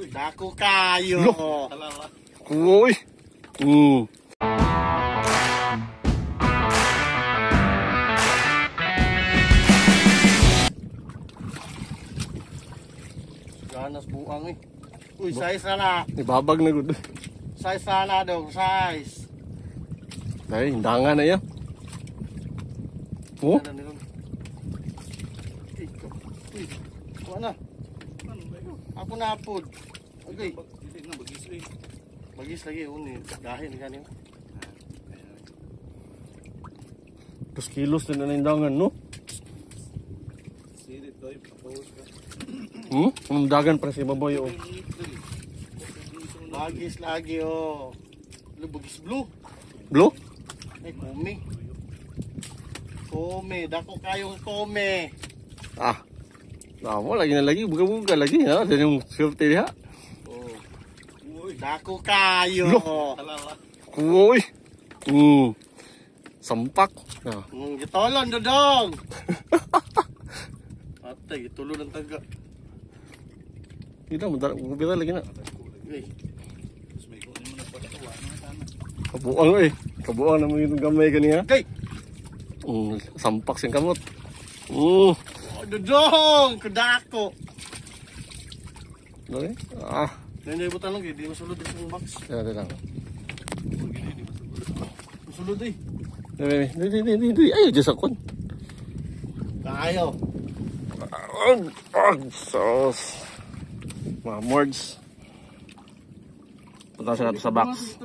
Dako kayo. Uy. Ganas buang eh. Uy, size na. Ibabag na gud. Size na dong, size. Ay, hindangan na yan. Oh? Uy, kuha na. Ako na apod. Okay. Bagis lagi, uni. Dahin ganin. 2 kilos din na hindangan, no? Dagan pa si baboy, oh. Bagis lagi, oh. Bagis blue. Blue? Ay, kome. Kome, dako kayong kome. Ah. Namo lagi na lagi, buka-buka lagi, ha? Dan yung swerte diha. Oh. Dako kayo. Uy. Sampak. Ah. Gitolon dodong. Atay, gitulo ng taga. Kita mo lagi na. Kabuang eh. Kabuang naman yung gamay kaniya. Okay. Sampak sing kamot. Oh, dodong, kadako. Okay. Ah. Nandiyan ibutan lang, di masulod yung box. Ya, lang. Masulod eh. Di. Ayo just akon. Kayo. Sauce. Mga mords. Punta siya natin sa box.